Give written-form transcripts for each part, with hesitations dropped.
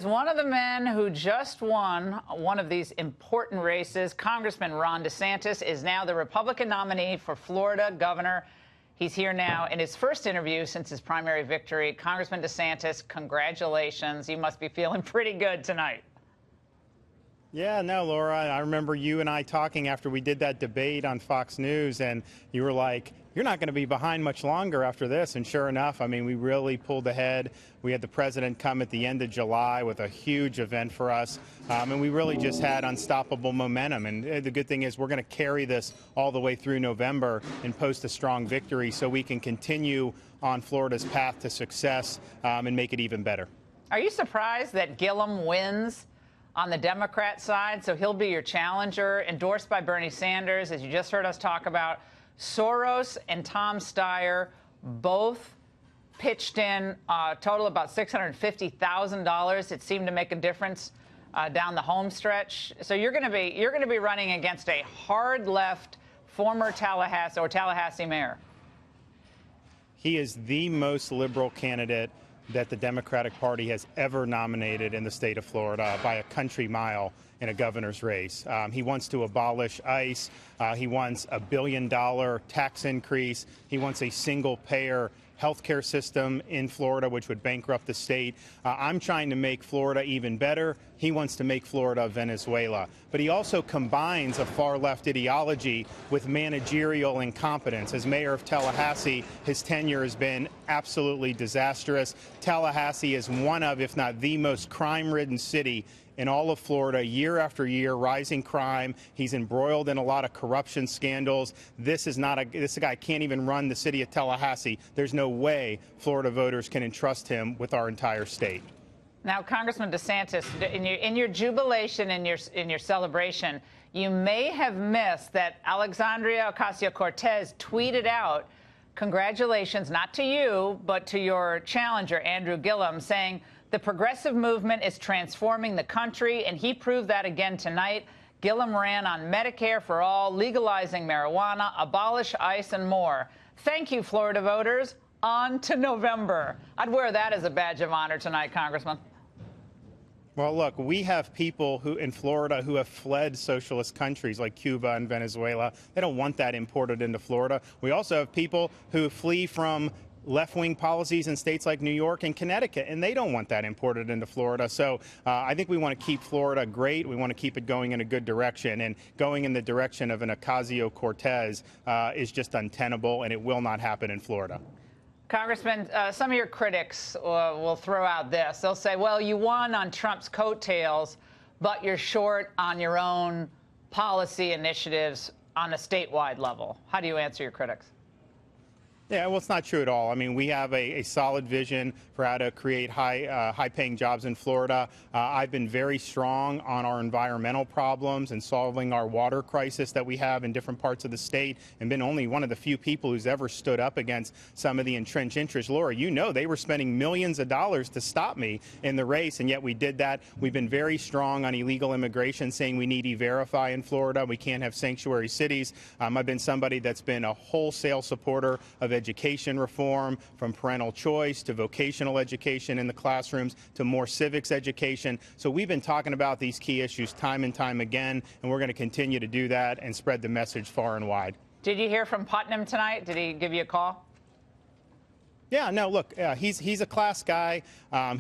One of the men who just won one of these important races, Congressman Ron DeSantis, is now the Republican nominee for Florida governor. He's here now in his first interview since his primary victory. Congressman DeSantis, congratulations. You must be feeling pretty good tonight. Yeah, no, Laura, I remember you and I talking after we did that debate on Fox News, and you were like, you're not going to be behind much longer after this. And sure enough, I mean, we really pulled ahead. We had the president come at the end of July with a huge event for us. And we really just had unstoppable momentum. And the good thing is we're going to carry this all the way through November and post a strong victory so we can continue on Florida's path to success and make it even better. Are you surprised that Gillum wins on the Democrat side? So he'll be your challenger, endorsed by Bernie Sanders, as you just heard us talk about. Soros and Tom Steyer both pitched in a total about $650,000. It seemed to make a difference down the home stretch. So you're going to be running against a hard left former Tallahassee mayor. He is the most liberal candidate that the Democratic Party has ever nominated in the state of Florida by a country mile in a governor's race. He wants to abolish ICE. He wants a $1 billion tax increase. He wants a single-payer healthcare system in Florida, which would bankrupt the state. I'm trying to make Florida even better. He wants to make Florida Venezuela. But he also combines a far-left ideology with managerial incompetence. As mayor of Tallahassee, his tenure has been absolutely disastrous. Tallahassee is one of, if not the most crime-ridden city in all of Florida, year after year, rising crime. He's embroiled in a lot of corruption scandals. This guy can't even run the city of Tallahassee. There's no way Florida voters can entrust him with our entire state. Now, Congressman DeSantis, in your jubilation, in your celebration, you may have missed that Alexandria Ocasio-Cortez tweeted out congratulations, not to you, but to your challenger, Andrew Gillum, saying the progressive movement is transforming the country, and he proved that again tonight. Gillum ran on Medicare for all, legalizing marijuana, abolish ICE, and more. Thank you, Florida voters. On to November. I'd wear that as a badge of honor tonight, Congressman. Well, look, we have people in Florida who have fled socialist countries like Cuba and Venezuela. They don't want that imported into Florida. We also have people who flee from left-wing policies in states like New York and Connecticut, and they don't want that imported into Florida. So I think we want to keep Florida great. We want to keep it going in a good direction, and going in the direction of an Ocasio-Cortez is just untenable, and it will not happen in Florida. Congressman, some of your critics will throw out this. They'll say, well, you won on Trump's coattails, but you're short on your own policy initiatives on a statewide level. How do you answer your critics? Yeah, well, it's not true at all. I mean, we have a solid vision for how to create high-paying jobs in Florida. I've been very strong on our environmental problems and solving our water crisis that we have in different parts of the state, and been only one of the few people who's ever stood up against some of the entrenched interests. Laura, you know they were spending millions of dollars to stop me in the race, and yet we did that. We've been very strong on illegal immigration, saying we need E-Verify in Florida. We can't have sanctuary cities. I've been somebody that's been a wholesale supporter of education reform, from parental choice to vocational education in the classrooms to more civics education. So we've been talking about these key issues time and time again, and we're going to continue to do that and spread the message far and wide. Did you hear from Putnam tonight? Did he give you a call? Yeah, no, look, he's a class guy.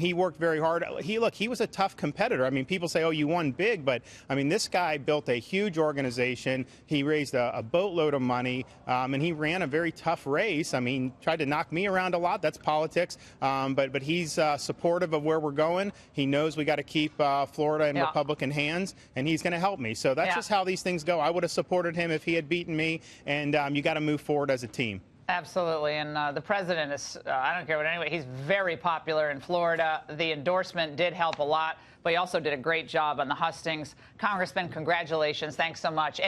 He worked very hard. He was a tough competitor. I mean, people say, oh, you won big, but I mean, this guy built a huge organization. He raised a boatload of money, and he ran a very tough race. I mean, tried to knock me around a lot. That's politics. But he's supportive of where we're going. He knows we got to keep Florida in Republican hands, and he's going to help me. So that's just how these things go. I would have supported him if he had beaten me, and you got to move forward as a team. Absolutely. And the president is, I don't care what anyway, he's very popular in Florida. The endorsement did help a lot, but he also did a great job on the hustings. Congressman, congratulations. Thanks so much.